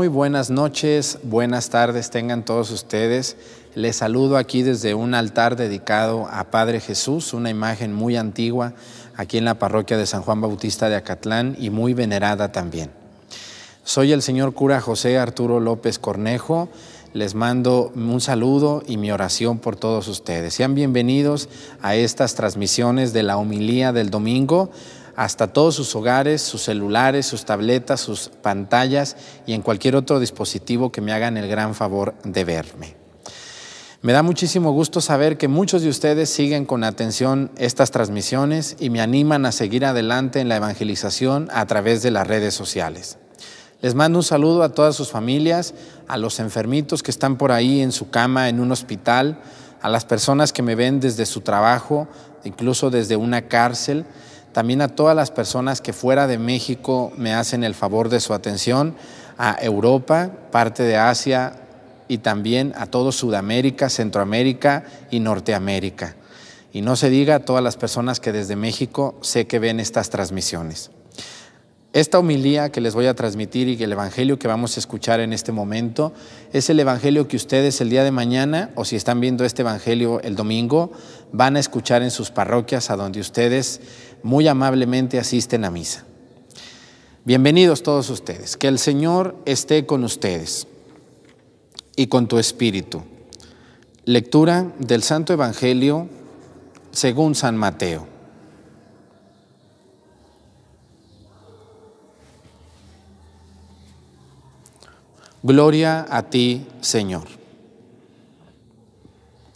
Muy buenas noches, buenas tardes tengan todos ustedes. Les saludo aquí desde un altar dedicado a Padre Jesús, una imagen muy antigua aquí en la parroquia de San Juan Bautista de Acatlán y muy venerada también. Soy el señor cura José Arturo López Cornejo. Les mando un saludo y mi oración por todos ustedes. Sean bienvenidos a estas transmisiones de la homilía del domingo hasta todos sus hogares, sus celulares, sus tabletas, sus pantallas y en cualquier otro dispositivo que me hagan el gran favor de verme. Me da muchísimo gusto saber que muchos de ustedes siguen con atención estas transmisiones y me animan a seguir adelante en la evangelización a través de las redes sociales. Les mando un saludo a todas sus familias, a los enfermitos que están por ahí en su cama, en un hospital, a las personas que me ven desde su trabajo, incluso desde una cárcel, también a todas las personas que fuera de México me hacen el favor de su atención, a Europa, parte de Asia y también a todo Sudamérica, Centroamérica y Norteamérica. Y no se diga a todas las personas que desde México sé que ven estas transmisiones. Esta homilía que les voy a transmitir y el evangelio que vamos a escuchar en este momento es el evangelio que ustedes el día de mañana, o si están viendo este evangelio el domingo, van a escuchar en sus parroquias a donde ustedes muy amablemente asisten a misa. Bienvenidos todos ustedes. Que el Señor esté con ustedes y con tu espíritu. Lectura del Santo Evangelio según San Mateo. Gloria a ti, Señor.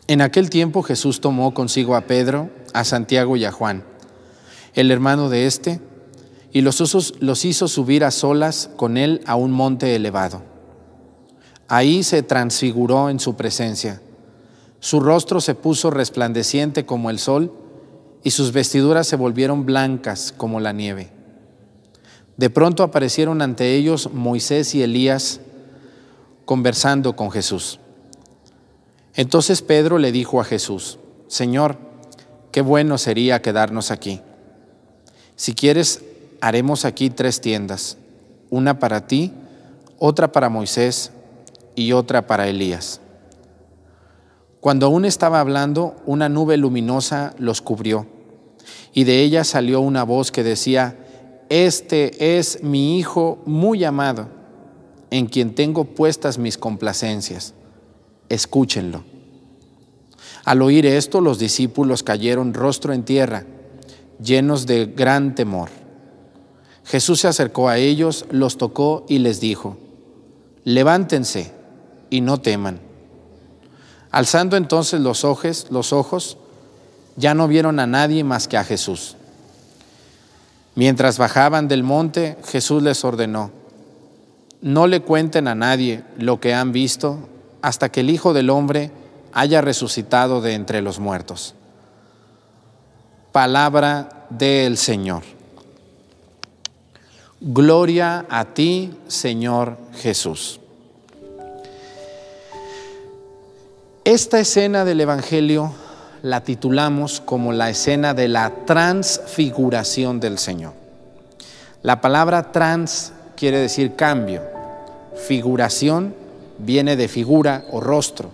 En aquel tiempo Jesús tomó consigo a Pedro, a Santiago y a Juan, el hermano de éste, y los hizo subir a solas con él a un monte elevado. Ahí se transfiguró en su presencia. Su rostro se puso resplandeciente como el sol, y sus vestiduras se volvieron blancas como la nieve. De pronto aparecieron ante ellos Moisés y Elías, conversando con Jesús. Entonces Pedro le dijo a Jesús: Señor, qué bueno sería quedarnos aquí. Si quieres, haremos aquí 3 tiendas, una para ti, otra para Moisés y otra para Elías. Cuando aún estaba hablando, una nube luminosa los cubrió, y de ella salió una voz que decía: Este es mi Hijo muy amado, en quien tengo puestas mis complacencias. Escúchenlo. Al oír esto, los discípulos cayeron rostro en tierra, llenos de gran temor. Jesús se acercó a ellos, los tocó y les dijo: Levántense y no teman. Alzando entonces los ojos, ya no vieron a nadie más que a Jesús. Mientras bajaban del monte, Jesús les ordenó: No le cuenten a nadie lo que han visto hasta que el Hijo del Hombre haya resucitado de entre los muertos. Palabra del Señor. Gloria a ti, Señor Jesús. Esta escena del Evangelio la titulamos como la escena de la transfiguración del Señor. La palabra trans quiere decir cambio. Figuración viene de figura o rostro.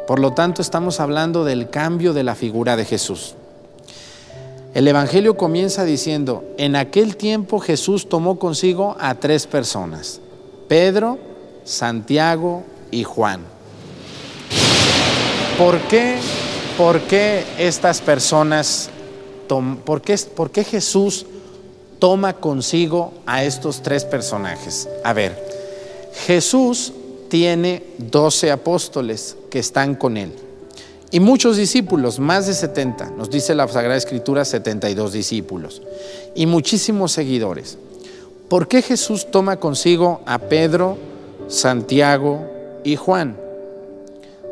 Por lo tanto, estamos hablando del cambio de la figura de Jesús. El Evangelio comienza diciendo: en aquel tiempo Jesús tomó consigo a 3 personas, Pedro, Santiago y Juan. ¿Por qué estas personas, por qué Jesús toma consigo a estos 3 personajes? A ver, Jesús tiene 12 apóstoles que están con él y muchos discípulos, más de 70, nos dice la Sagrada Escritura, 72 discípulos y muchísimos seguidores. ¿Por qué Jesús toma consigo a Pedro, Santiago y Juan?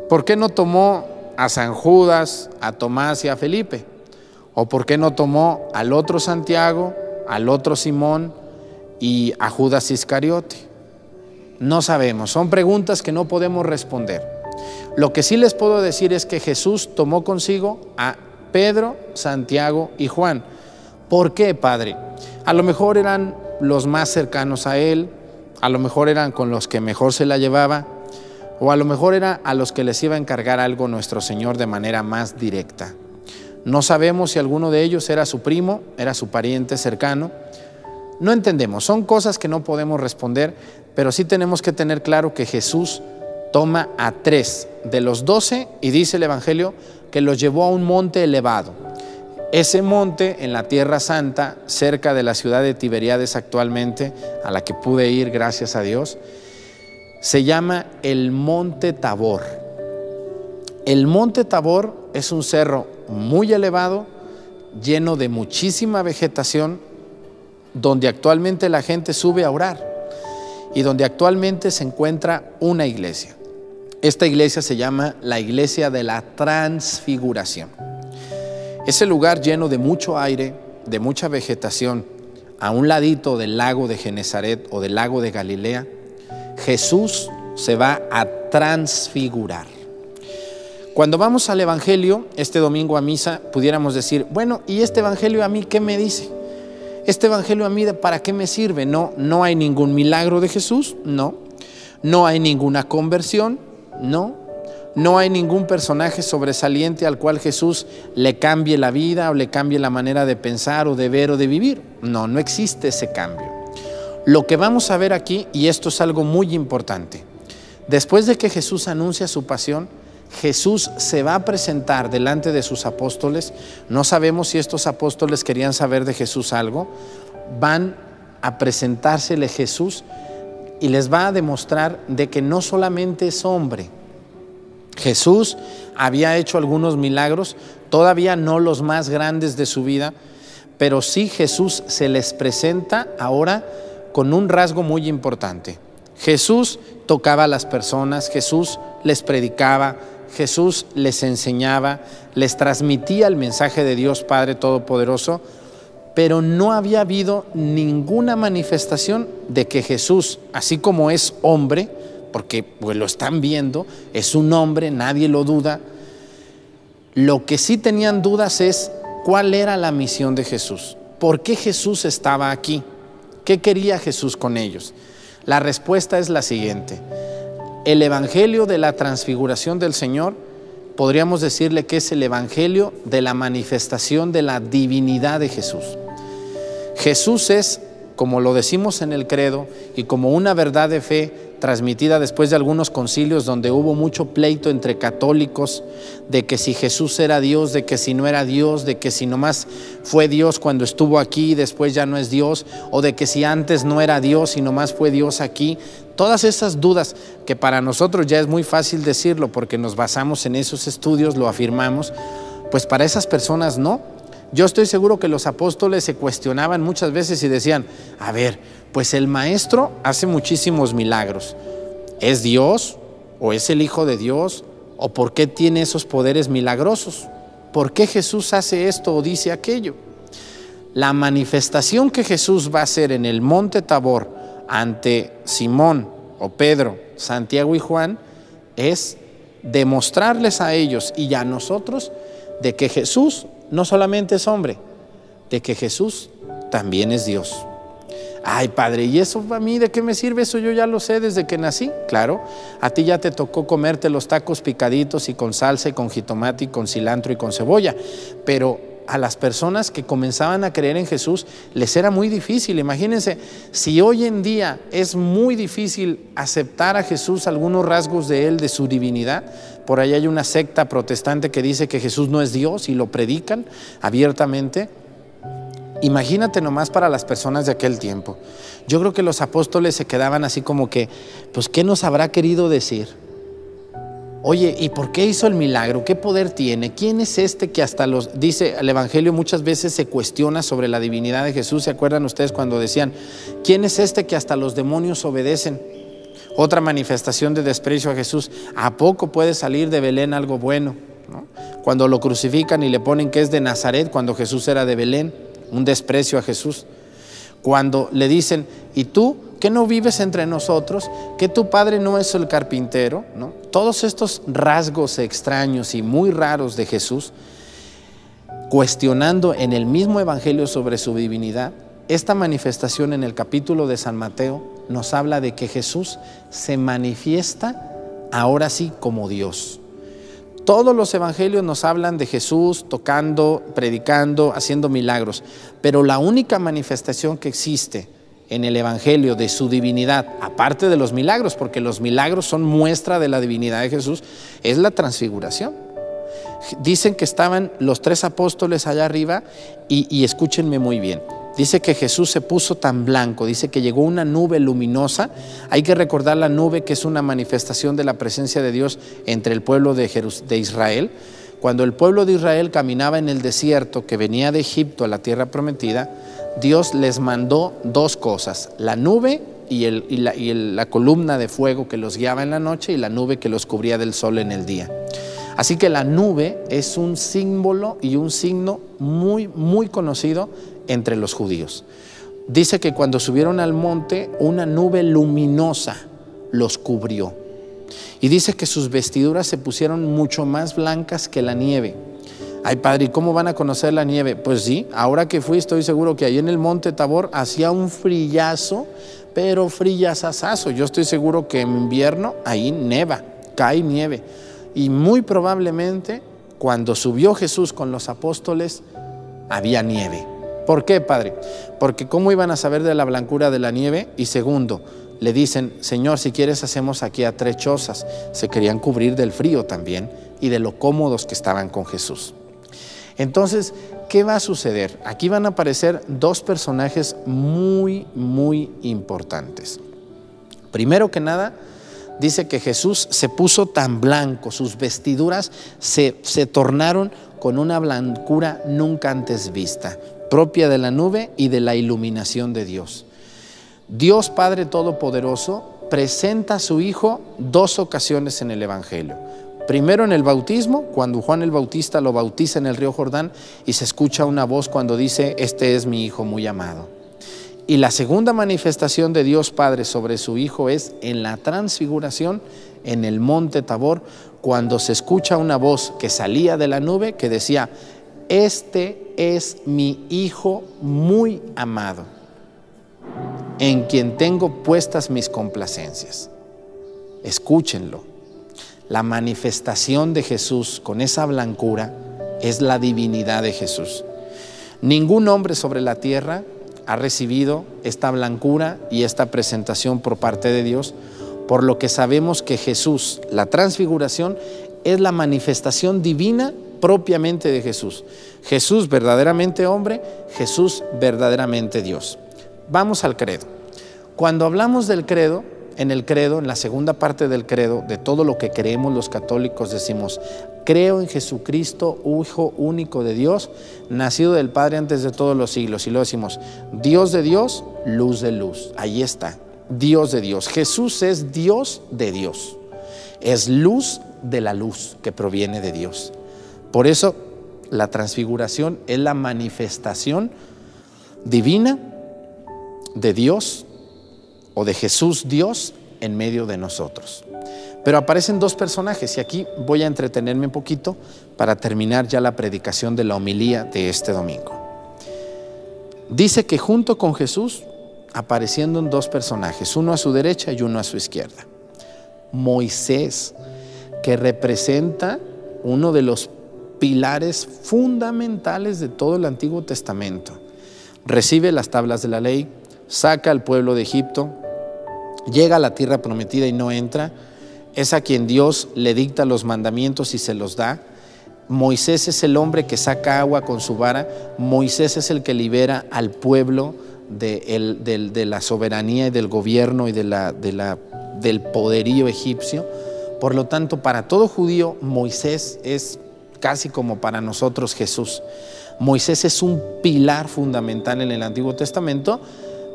¿Por qué no tomó a San Judas, a Tomás y a Felipe? ¿O por qué no tomó al otro Santiago, al otro Simón y a Judas Iscariote? No sabemos, son preguntas que no podemos responder. Lo que sí les puedo decir es que Jesús tomó consigo a Pedro, Santiago y Juan. ¿Por qué, Padre? A lo mejor eran los más cercanos a él, a lo mejor eran con los que mejor se la llevaba, o a lo mejor era a los que les iba a encargar algo nuestro Señor de manera más directa. No sabemos si alguno de ellos era su primo, era su pariente cercano. No entendemos, son cosas que no podemos responder, pero sí tenemos que tener claro que Jesús toma a 3 de los 12 y dice el Evangelio que los llevó a un monte elevado. Ese monte en la Tierra Santa, cerca de la ciudad de Tiberíades actualmente, a la que pude ir gracias a Dios, se llama el Monte Tabor. El Monte Tabor es un cerro muy elevado, lleno de muchísima vegetación, donde actualmente la gente sube a orar y donde actualmente se encuentra una iglesia. Esta iglesia se llama la Iglesia de la Transfiguración. Ese lugar lleno de mucho aire, de mucha vegetación, a un ladito del lago de Genesaret o del lago de Galilea, Jesús se va a transfigurar. Cuando vamos al Evangelio, este domingo a misa, pudiéramos decir, bueno, ¿y este Evangelio a mí qué me dice? ¿Este Evangelio a mí para qué me sirve? No hay ningún milagro de Jesús, no hay ninguna conversión, no hay ningún personaje sobresaliente al cual Jesús le cambie la vida o le cambie la manera de pensar o de ver o de vivir. No existe ese cambio. Lo que vamos a ver aquí, y esto es algo muy importante, después de que Jesús anuncia su pasión, Jesús se va a presentar delante de sus apóstoles. No sabemos si estos apóstoles querían saber de Jesús algo. Van a presentársele Jesús y les va a demostrar de que no solamente es hombre. Jesús había hecho algunos milagros, todavía no los más grandes de su vida, pero sí Jesús se les presenta ahora con un rasgo muy importante. Jesús tocaba a las personas, Jesús les predicaba, Jesús les enseñaba, les transmitía el mensaje de Dios Padre Todopoderoso, pero no había habido ninguna manifestación de que Jesús, así como es hombre, porque pues lo están viendo, es un hombre, nadie lo duda. Lo que sí tenían dudas es cuál era la misión de Jesús, por qué Jesús estaba aquí, qué quería Jesús con ellos. La respuesta es la siguiente: el Evangelio de la Transfiguración del Señor, podríamos decirle que es el Evangelio de la manifestación de la divinidad de Jesús. Jesús es, como lo decimos en el credo y como una verdad de fe transmitida después de algunos concilios donde hubo mucho pleito entre católicos de que si Jesús era Dios, de que si no era Dios, de que si nomás fue Dios cuando estuvo aquí y después ya no es Dios, o de que si antes no era Dios y nomás fue Dios aquí. Todas esas dudas que para nosotros ya es muy fácil decirlo porque nos basamos en esos estudios, lo afirmamos, pues para esas personas no. Yo estoy seguro que los apóstoles se cuestionaban muchas veces y decían, a ver, pues el maestro hace muchísimos milagros. ¿Es Dios o es el Hijo de Dios? ¿O por qué tiene esos poderes milagrosos? ¿Por qué Jesús hace esto o dice aquello? La manifestación que Jesús va a hacer en el monte Tabor ante Simón o Pedro, Santiago y Juan es demostrarles a ellos y a nosotros de que Jesús no solamente es hombre, de que Jesús también es Dios. Ay, Padre, ¿y eso a mí de qué me sirve? Eso yo ya lo sé desde que nací. Claro, a ti ya te tocó comerte los tacos picaditos y con salsa y con jitomate y con cilantro y con cebolla, pero a las personas que comenzaban a creer en Jesús les era muy difícil. Imagínense, si hoy en día es muy difícil aceptar a Jesús algunos rasgos de Él, de su divinidad. Por ahí hay una secta protestante que dice que Jesús no es Dios y lo predican abiertamente. Imagínate nomás para las personas de aquel tiempo. Yo creo que los apóstoles se quedaban así como que, pues, ¿qué nos habrá querido decir? Oye, ¿y por qué hizo el milagro? ¿Qué poder tiene? ¿Quién es este que hasta los, dice el Evangelio, muchas veces se cuestiona sobre la divinidad de Jesús? ¿Se acuerdan ustedes cuando decían, ¿quién es este que hasta los demonios obedecen? Otra manifestación de desprecio a Jesús. ¿A poco puede salir de Belén algo bueno? ¿No? Cuando lo crucifican y le ponen que es de Nazaret, cuando Jesús era de Belén, un desprecio a Jesús. Cuando le dicen, ¿y tú qué no vives entre nosotros? ¿Que tu padre no es el carpintero? ¿No? Todos estos rasgos extraños y muy raros de Jesús, cuestionando en el mismo Evangelio sobre su divinidad. Esta manifestación en el capítulo de San Mateo nos habla de que Jesús se manifiesta ahora sí como Dios. Todos los evangelios nos hablan de Jesús tocando, predicando, haciendo milagros, pero la única manifestación que existe en el evangelio de su divinidad, aparte de los milagros, porque los milagros son muestra de la divinidad de Jesús, es la transfiguración. Dicen que estaban los 3 apóstoles allá arriba y escúchenme muy bien. Dice que Jesús se puso tan blanco, dice que llegó una nube luminosa. Hay que recordar la nube, que es una manifestación de la presencia de Dios entre el pueblo de Israel. Cuando el pueblo de Israel caminaba en el desierto, que venía de Egipto a la tierra prometida, Dios les mandó 2 cosas: la nube y la columna de fuego que los guiaba en la noche, y la nube que los cubría del sol en el día. Así que la nube es un símbolo y un signo muy, muy conocido entre los judíos. Dice que cuando subieron al monte, una nube luminosa los cubrió. Y dice que sus vestiduras se pusieron mucho más blancas que la nieve. Ay, padre, ¿y cómo van a conocer la nieve? Pues sí, ahora que fui estoy seguro que ahí en el monte Tabor hacía un frillazo, pero frillazazazo. Yo estoy seguro que en invierno ahí neva, cae nieve. Y muy probablemente cuando subió Jesús con los apóstoles había nieve. ¿Por qué, padre? Porque ¿cómo iban a saber de la blancura de la nieve? Y segundo, le dicen: Señor, si quieres hacemos aquí a 3 chozas. Se querían cubrir del frío también y de lo cómodos que estaban con Jesús. Entonces, ¿qué va a suceder? Aquí van a aparecer 2 personajes muy, muy importantes. Primero que nada, dice que Jesús se puso tan blanco, sus vestiduras se tornaron con una blancura nunca antes vista, propia de la nube y de la iluminación de Dios. Dios Padre Todopoderoso presenta a su Hijo 2 ocasiones en el Evangelio. Primero en el bautismo, cuando Juan el Bautista lo bautiza en el río Jordán y se escucha una voz cuando dice: este es mi Hijo muy amado. Y la segunda manifestación de Dios Padre sobre su Hijo es en la transfiguración en el monte Tabor, cuando se escucha una voz que salía de la nube que decía: este es mi Hijo muy amado, en quien tengo puestas mis complacencias. Escúchenlo. La manifestación de Jesús con esa blancura es la divinidad de Jesús. Ningún hombre sobre la tierra ha recibido esta blancura y esta presentación por parte de Dios, por lo que sabemos que Jesús, la transfiguración, es la manifestación divina propiamente de Jesús. Jesús verdaderamente hombre, Jesús verdaderamente Dios. Vamos al credo. Cuando hablamos del credo, en la segunda parte del credo, de todo lo que creemos los católicos, decimos: creo en Jesucristo, Hijo único de Dios, nacido del Padre antes de todos los siglos. Y luego decimos: Dios de Dios, luz de luz. Ahí está, Dios de Dios. Jesús es Dios de Dios. Es luz de la luz que proviene de Dios. Por eso la transfiguración es la manifestación divina de Dios, o de Jesús Dios en medio de nosotros. Pero aparecen 2 personajes y aquí voy a entretenerme un poquito para terminar ya la predicación de la homilía de este domingo. Dice que junto con Jesús aparecieron 2 personajes, uno a su derecha y uno a su izquierda. Moisés, que representa uno de los pilares fundamentales de todo el Antiguo Testamento, recibe las tablas de la ley, saca al pueblo de Egipto, llega a la tierra prometida y no entra. Es a quien Dios le dicta los mandamientos y se los da. Moisés es el hombre que saca agua con su vara. Moisés es el que libera al pueblo de la soberanía y del gobierno y del poderío egipcio. Por lo tanto, para todo judío, Moisés es casi como para nosotros Jesús. Moisés es un pilar fundamental en el Antiguo Testamento.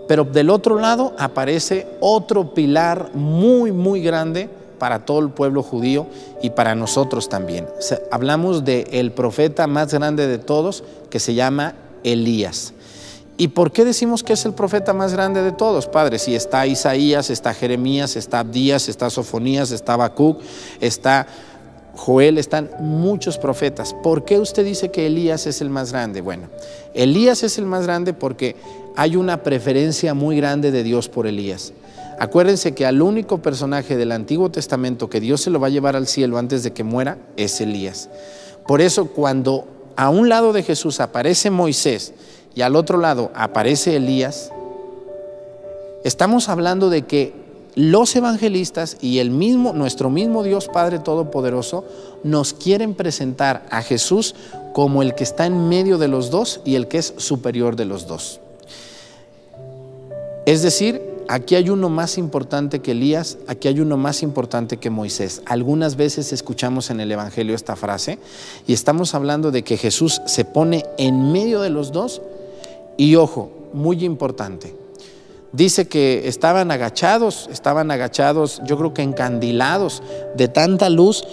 Pero del otro lado aparece otro pilar muy, muy grande para todo el pueblo judío y para nosotros también. O sea, hablamos del profeta más grande de todos, que se llama Elías. ¿Y por qué decimos que es el profeta más grande de todos, padre? Si está Isaías, está Jeremías, está Abdías, está Sofonías, está Habacuc, está Joel, están muchos profetas. ¿Por qué usted dice que Elías es el más grande? Bueno, Elías es el más grande porque hay una preferencia muy grande de Dios por Elías. Acuérdense que al único personaje del Antiguo Testamento que Dios se lo va a llevar al cielo antes de que muera es Elías. Por eso cuando a un lado de Jesús aparece Moisés y al otro lado aparece Elías, estamos hablando de que los evangelistas y nuestro mismo Dios Padre Todopoderoso nos quieren presentar a Jesús como el que está en medio de los dos y el que es superior de los dos. Es decir, aquí hay uno más importante que Elías, aquí hay uno más importante que Moisés. Algunas veces escuchamos en el Evangelio esta frase y estamos hablando de que Jesús se pone en medio de los dos y, ojo, muy importante, dice que estaban agachados, yo creo que encandilados de tanta luz,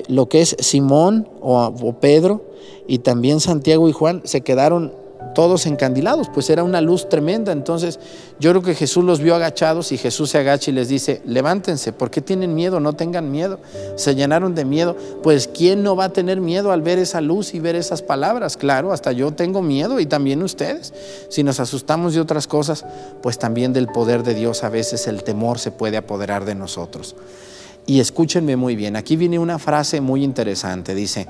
lo que es Simón o Pedro y también Santiago y Juan se quedaron todos encandilados, pues era una luz tremenda. Entonces yo creo que Jesús los vio agachados y Jesús se agacha y les dice: levántense, ¿por qué tienen miedo? No tengan miedo. Se llenaron de miedo. Pues ¿quién no va a tener miedo al ver esa luz y ver esas palabras? Claro, hasta yo tengo miedo y también ustedes. Si nos asustamos de otras cosas, pues también del poder de Dios a veces el temor se puede apoderar de nosotros. Y escúchenme muy bien, aquí viene una frase muy interesante. Dice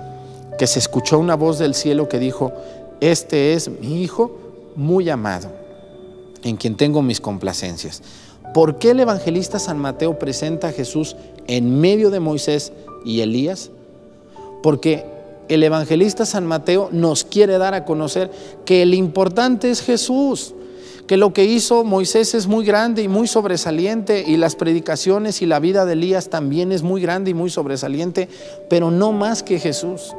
que se escuchó una voz del cielo que dijo: este es mi Hijo muy amado, en quien tengo mis complacencias. ¿Por qué el evangelista San Mateo presenta a Jesús en medio de Moisés y Elías? Porque el evangelista San Mateo nos quiere dar a conocer que el importante es Jesús, que lo que hizo Moisés es muy grande y muy sobresaliente, y las predicaciones y la vida de Elías también es muy grande y muy sobresaliente, pero no más que Jesús.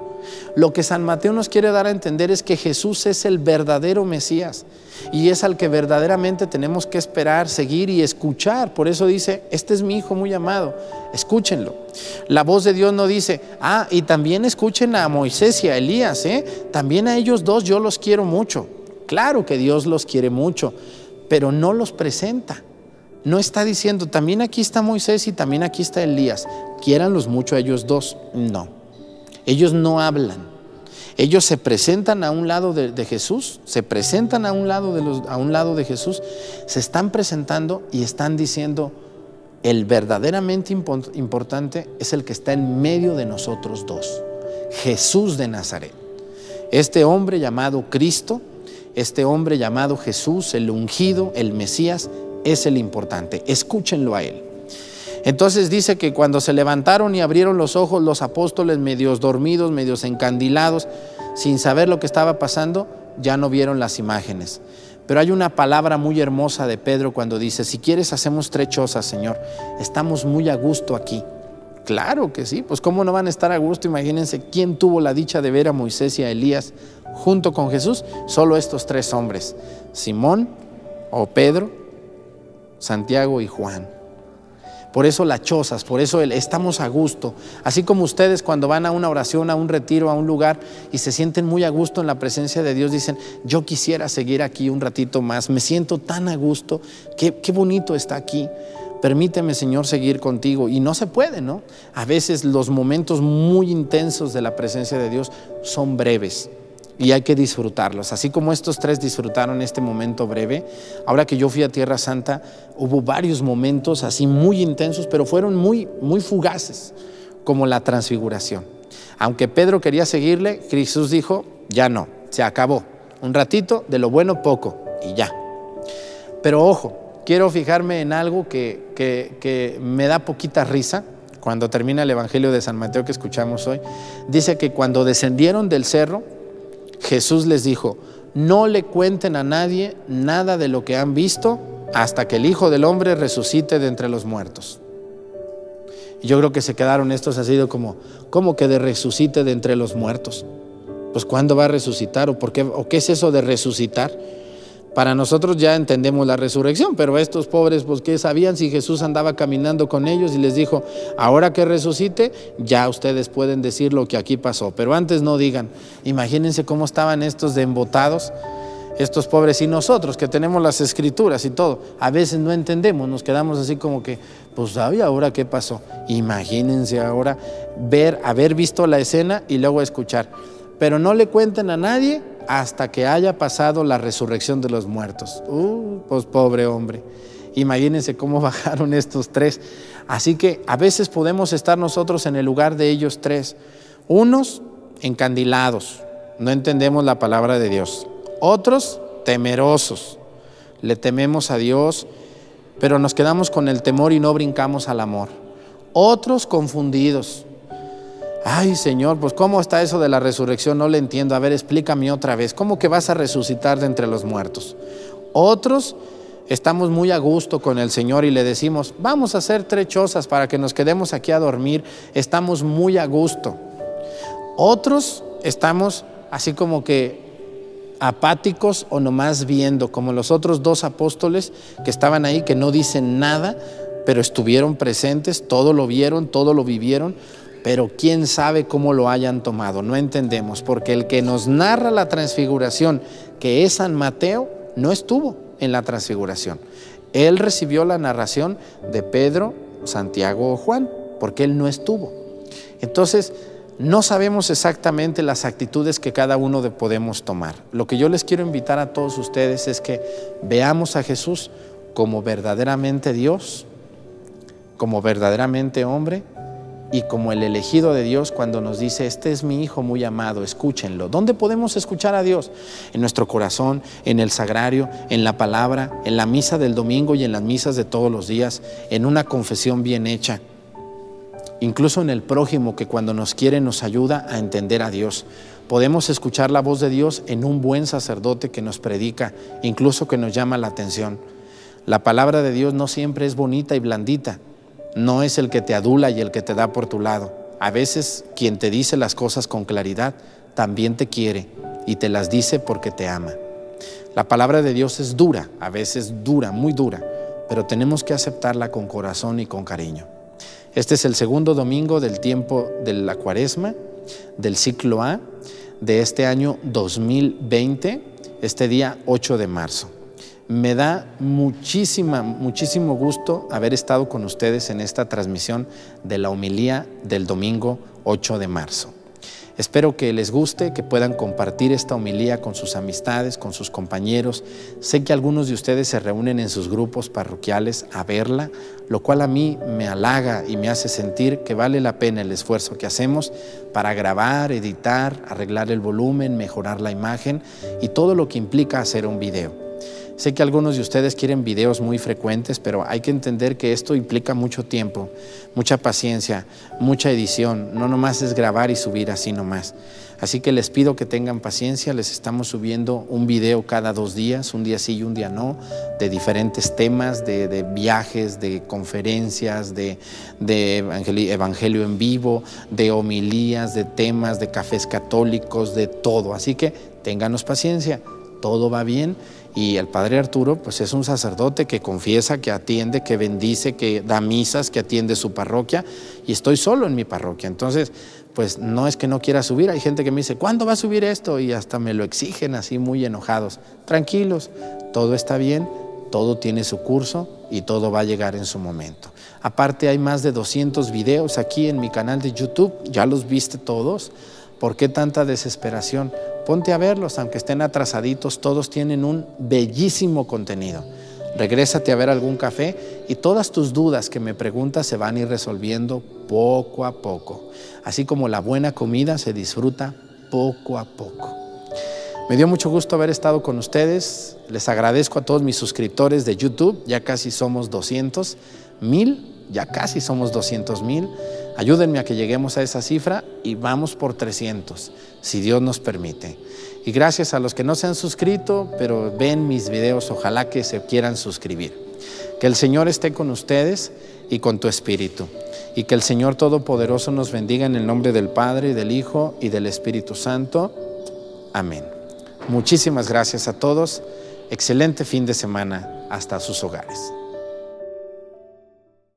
Lo que San Mateo nos quiere dar a entender es que Jesús es el verdadero Mesías y es al que verdaderamente tenemos que esperar, seguir y escuchar. Por eso dice: este es mi Hijo muy amado, escúchenlo. La voz de Dios no dice: y también escuchen a Moisés y a Elías, también a ellos dos yo los quiero mucho. Claro que Dios los quiere mucho, pero no los presenta. No está diciendo: también aquí está Moisés y también aquí está Elías, quiéranlos mucho a ellos dos. No. Ellos no hablan, ellos se presentan a un lado de Jesús, se presentan a un lado de Jesús, se están presentando y están diciendo: el verdaderamente importante es el que está en medio de nosotros dos, Jesús de Nazaret. Este hombre llamado Cristo, este hombre llamado Jesús, el ungido, el Mesías, es el importante. Escúchenlo a él. Entonces dice que cuando se levantaron y abrieron los ojos los apóstoles, medios dormidos, medios encandilados, sin saber lo que estaba pasando, ya no vieron las imágenes. Pero hay una palabra muy hermosa de Pedro cuando dice: si quieres hacemos 3 chozas, Señor, estamos muy a gusto aquí. Claro que sí, pues ¿cómo no van a estar a gusto? Imagínense quién tuvo la dicha de ver a Moisés y a Elías junto con Jesús. Solo estos 3 hombres: Simón o Pedro, Santiago y Juan. Por eso las chozas, por eso estamos a gusto. Así como ustedes cuando van a una oración, a un retiro, a un lugar y se sienten muy a gusto en la presencia de Dios, dicen: yo quisiera seguir aquí un ratito más, me siento tan a gusto, qué bonito está aquí. Permíteme, Señor, seguir contigo. Y no se puede, ¿no? A veces los momentos muy intensos de la presencia de Dios son breves y hay que disfrutarlos. Así como estos 3 disfrutaron este momento breve, ahora que yo fui a Tierra Santa, hubo varios momentos así muy intensos, pero fueron muy, muy fugaces, como la transfiguración. Aunque Pedro quería seguirle, Jesús dijo: ya no, se acabó. Un ratito, de lo bueno poco, y ya. Pero ojo, quiero fijarme en algo que me da poquita risa. Cuando termina el Evangelio de San Mateo que escuchamos hoy, dice que cuando descendieron del cerro, Jesús les dijo: no le cuenten a nadie nada de lo que han visto hasta que el Hijo del Hombre resucite de entre los muertos. Y yo creo que se quedaron estos así de ¿cómo que de resucite de entre los muertos? Pues ¿cuándo va a resucitar? ¿O qué es eso de resucitar? Para nosotros ya entendemos la resurrección, pero estos pobres, pues ¿qué sabían si Jesús andaba caminando con ellos y les dijo: ahora que resucite, ya ustedes pueden decir lo que aquí pasó, pero antes no digan? Imagínense cómo estaban estos de embotados, estos pobres, y nosotros que tenemos las escrituras y todo, a veces no entendemos, nos quedamos así como que, pues ¿sabe ahora qué pasó? Imagínense ahora haber visto la escena y luego escuchar: pero no le cuenten a nadie hasta que haya pasado la resurrección de los muertos. Pues pobre hombre. Imagínense cómo bajaron estos 3. Así que a veces podemos estar nosotros en el lugar de ellos 3. Unos encandilados, no entendemos la palabra de Dios. Otros temerosos, le tememos a Dios, pero nos quedamos con el temor y no brincamos al amor. Otros confundidos. Ay, Señor, pues ¿cómo está eso de la resurrección? No le entiendo. A ver, explícame otra vez. ¿Cómo que vas a resucitar de entre los muertos? Otros estamos muy a gusto con el Señor y le decimos, vamos a hacer 3 chozas para que nos quedemos aquí a dormir. Estamos muy a gusto. Otros estamos así como que apáticos o nomás viendo, como los otros 2 apóstoles que estaban ahí, que no dicen nada, pero estuvieron presentes, todo lo vieron, todo lo vivieron, pero quién sabe cómo lo hayan tomado, no entendemos, porque el que nos narra la transfiguración, que es San Mateo, no estuvo en la transfiguración. Él recibió la narración de Pedro, Santiago o Juan, porque él no estuvo. Entonces, no sabemos exactamente las actitudes que cada uno podemos tomar. Lo que yo les quiero invitar a todos ustedes es que veamos a Jesús como verdaderamente Dios, como verdaderamente hombre y como el elegido de Dios cuando nos dice, este es mi Hijo muy amado, escúchenlo. ¿Dónde podemos escuchar a Dios? En nuestro corazón, en el sagrario, en la palabra, en la misa del domingo y en las misas de todos los días, en una confesión bien hecha. Incluso en el prójimo que cuando nos quiere nos ayuda a entender a Dios. Podemos escuchar la voz de Dios en un buen sacerdote que nos predica, incluso que nos llama la atención. La palabra de Dios no siempre es bonita y blandita. No es el que te adula y el que te da por tu lado. A veces quien te dice las cosas con claridad también te quiere y te las dice porque te ama. La palabra de Dios es dura, a veces dura, muy dura, pero tenemos que aceptarla con corazón y con cariño. Este es el segundo domingo del tiempo de la Cuaresma, del ciclo A, de este año 2020, este día 8 de marzo. Me da muchísimo gusto haber estado con ustedes en esta transmisión de la homilía del domingo 8 de marzo. Espero que les guste, que puedan compartir esta homilía con sus amistades, con sus compañeros. Sé que algunos de ustedes se reúnen en sus grupos parroquiales a verla, lo cual a mí me halaga y me hace sentir que vale la pena el esfuerzo que hacemos para grabar, editar, arreglar el volumen, mejorar la imagen y todo lo que implica hacer un video. Sé que algunos de ustedes quieren videos muy frecuentes, pero hay que entender que esto implica mucho tiempo, mucha paciencia, mucha edición. No nomás es grabar y subir así nomás. Así que les pido que tengan paciencia. Les estamos subiendo un video cada 2 días, un día sí y un día no, de diferentes temas, de viajes, de conferencias, de evangelio en vivo, de homilías, de temas, de cafés católicos, de todo. Así que ténganos paciencia, todo va bien. Y el Padre Arturo pues es un sacerdote que confiesa, que atiende, que bendice, que da misas, que atiende su parroquia, y estoy solo en mi parroquia. Entonces pues no es que no quiera subir. Hay gente que me dice, ¿cuándo va a subir esto? Y hasta me lo exigen así muy enojados. Tranquilos, todo está bien, todo tiene su curso y todo va a llegar en su momento. Aparte hay más de 200 videos aquí en mi canal de YouTube, ya los viste todos. ¿Por qué tanta desesperación? Ponte a verlos, aunque estén atrasaditos, todos tienen un bellísimo contenido. Regrésate a ver algún café y todas tus dudas que me preguntas se van a ir resolviendo poco a poco. Así como la buena comida se disfruta poco a poco. Me dio mucho gusto haber estado con ustedes. Les agradezco a todos mis suscriptores de YouTube. Ya casi somos 200,000, ya casi somos 200,000. Ayúdenme a que lleguemos a esa cifra y vamos por 300, si Dios nos permite. Y gracias a los que no se han suscrito, pero ven mis videos, ojalá que se quieran suscribir. Que el Señor esté con ustedes y con tu espíritu. Y que el Señor Todopoderoso nos bendiga en el nombre del Padre, del Hijo y del Espíritu Santo. Amén. Muchísimas gracias a todos. Excelente fin de semana. Hasta sus hogares.